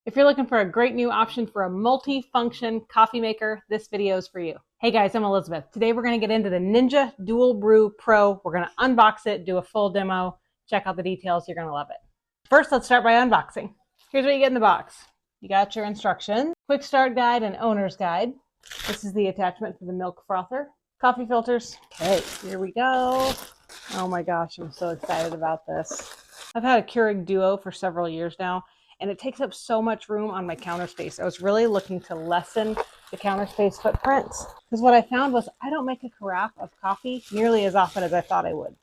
If you're looking for a great new option for a multi-function coffee maker, this video is for you. Hey guys, I'm Elizabeth. Today we're going to get into the Ninja DualBrew Pro. We're going to unbox it, do a full demo, check out the details. You're going to love it. First, let's start by unboxing. Here's what you get in the box. You got your instructions, quick start guide and owner's guide. This is the attachment for the milk frother. Coffee filters. Okay, here we go. Oh my gosh, I'm so excited about this. I've had a Keurig Duo for several years now, and it takes up so much room on my counter space. I was really looking to lessen the counter space footprint because what I found was I don't make a carafe of coffee nearly as often as I thought I would.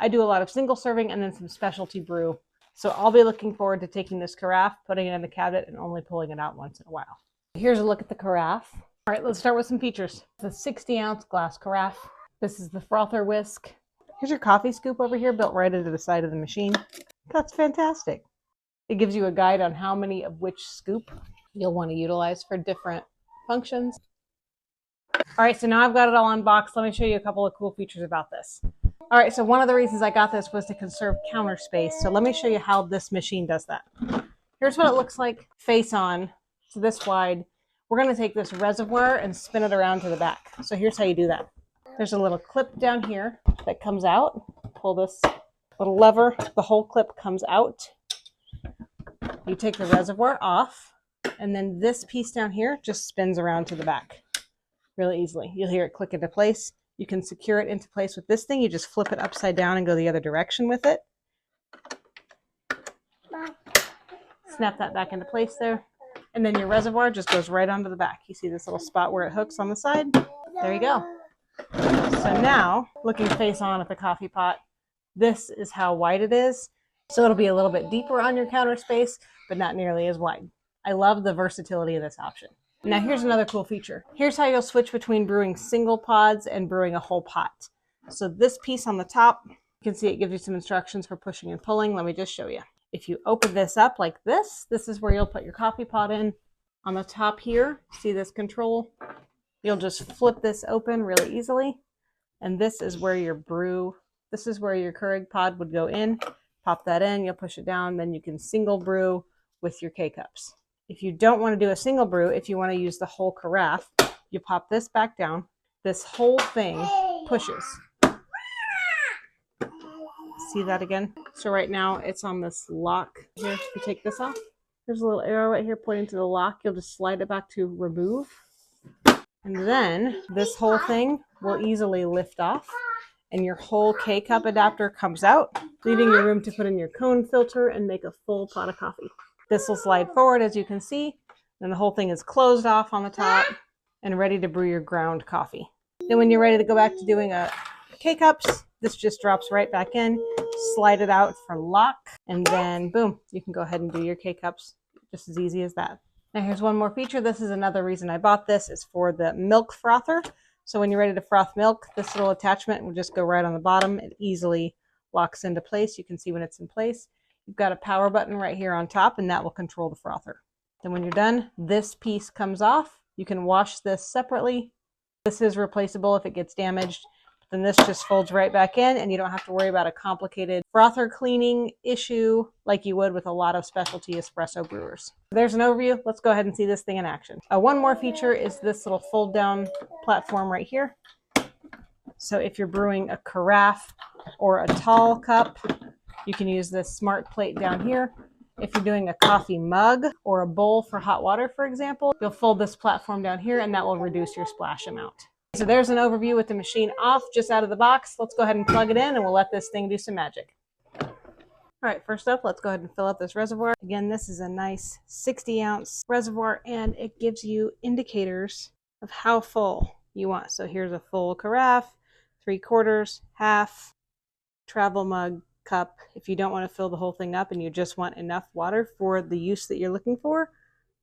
I do a lot of single serving and then some specialty brew. So I'll be looking forward to taking this carafe, putting it in the cabinet, and only pulling it out once in a while. Here's a look at the carafe. All right, let's start with some features. It's a 60-ounce glass carafe. This is the frother whisk. Here's your coffee scoop over here, built right into the side of the machine. That's fantastic. It gives you a guide on how many of which scoop you'll want to utilize for different functions. All right, so now I've got it all unboxed. Let me show you a couple of cool features about this. All right, so one of the reasons I got this was to conserve counter space. So let me show you how this machine does that. Here's what it looks like face on. So this wide. We're going to take this reservoir and spin it around to the back. So here's how you do that. There's a little clip down here that comes out. Pull this little lever. The whole clip comes out. You take the reservoir off, and then this piece down here just spins around to the back really easily. You'll hear it click into place. You can secure it into place with this thing. You just flip it upside down and go the other direction with it. Snap that back into place there. And then your reservoir just goes right onto the back. You see this little spot where it hooks on the side? There you go. So now, looking face on at the coffee pot, this is how wide it is. So it'll be a little bit deeper on your counter space, but not nearly as wide. I love the versatility of this option. Now here's another cool feature. Here's how you'll switch between brewing single pods and brewing a whole pot. So this piece on the top, you can see it gives you some instructions for pushing and pulling. Let me just show you. If you open this up like this is where you'll put your coffee pot in. On the top here, see this control? You'll just flip this open really easily. And this is where your Keurig pod would go in. Pop that in, you'll push it down, then you can single brew with your K-cups. If you don't want to do a single brew, if you want to use the whole carafe, you pop this back down. This whole thing pushes. See that again? So right now it's on this lock here. If you take this off, there's a little arrow right here pointing to the lock. You'll just slide it back to remove. And then this whole thing will easily lift off. And your whole K-cup adapter comes out, leaving you room to put in your cone filter and make a full pot of coffee. This will slide forward, as you can see, and the whole thing is closed off on the top and ready to brew your ground coffee. Then when you're ready to go back to doing a K-cups, this just drops right back in, slide it out for lock, and then boom, you can go ahead and do your K-cups just as easy as that. Now here's one more feature. This is another reason I bought this, is for the milk frother. So when you're ready to froth milk, this little attachment will just go right on the bottom. It easily locks into place. You can see when it's in place. You've got a power button right here on top, and that will control the frother. Then when you're done, this piece comes off. You can wash this separately. This is replaceable if it gets damaged. Then this just folds right back in, and you don't have to worry about a complicated frother cleaning issue like you would with a lot of specialty espresso brewers. There's an overview. Let's go ahead and see this thing in action. One more feature is this little fold down platform right here. So if you're brewing a carafe or a tall cup, you can use this smart plate down here. If you're doing a coffee mug or a bowl for hot water, for example, you'll fold this platform down here, and that will reduce your splash amount. So there's an overview with the machine off, just out of the box. Let's go ahead and plug it in, and we'll let this thing do some magic. All right, first up, let's go ahead and fill up this reservoir. Again, this is a nice 60-ounce reservoir, and it gives you indicators of how full you want. So here's a full carafe, 3/4, half, travel mug, cup. If you don't want to fill the whole thing up and you just want enough water for the use that you're looking for,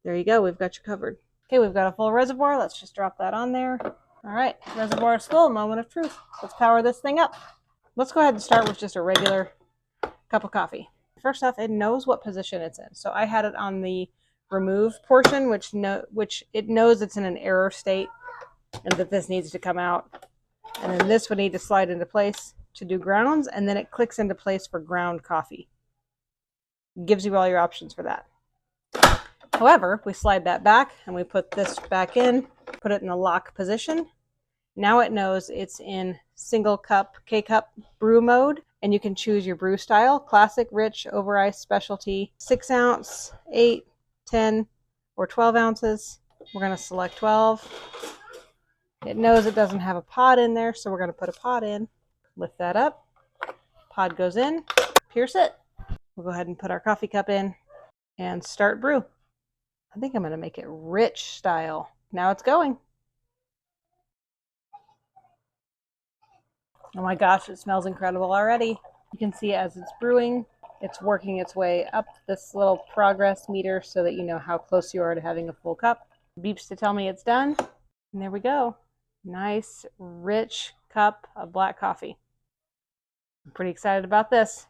there you go. We've got you covered. Okay, we've got a full reservoir. Let's just drop that on there. All right, reservoir is full, moment of truth. Let's power this thing up. Let's go ahead and start with just a regular cup of coffee. First off, it knows what position it's in. So I had it on the remove portion, which it knows it's in an error state and that this needs to come out. And then this would need to slide into place to do grounds, and then it clicks into place for ground coffee. It gives you all your options for that. However, we slide that back and we put this back in, put it in the lock position. Now it knows it's in single cup, K-cup brew mode, and you can choose your brew style: classic, rich, over ice, specialty, 6 ounce, 8, 10, or 12 ounces. We're going to select 12. It knows it doesn't have a pod in there, so we're going to put a pod in. Lift that up. Pod goes in. Pierce it. We'll go ahead and put our coffee cup in and start brew. I think I'm going to make it rich style. Now it's going. Oh my gosh, it smells incredible already. You can see as it's brewing, it's working its way up this little progress meter so that you know how close you are to having a full cup. Beeps to tell me it's done. And there we go. Nice, rich cup of black coffee. I'm pretty excited about this.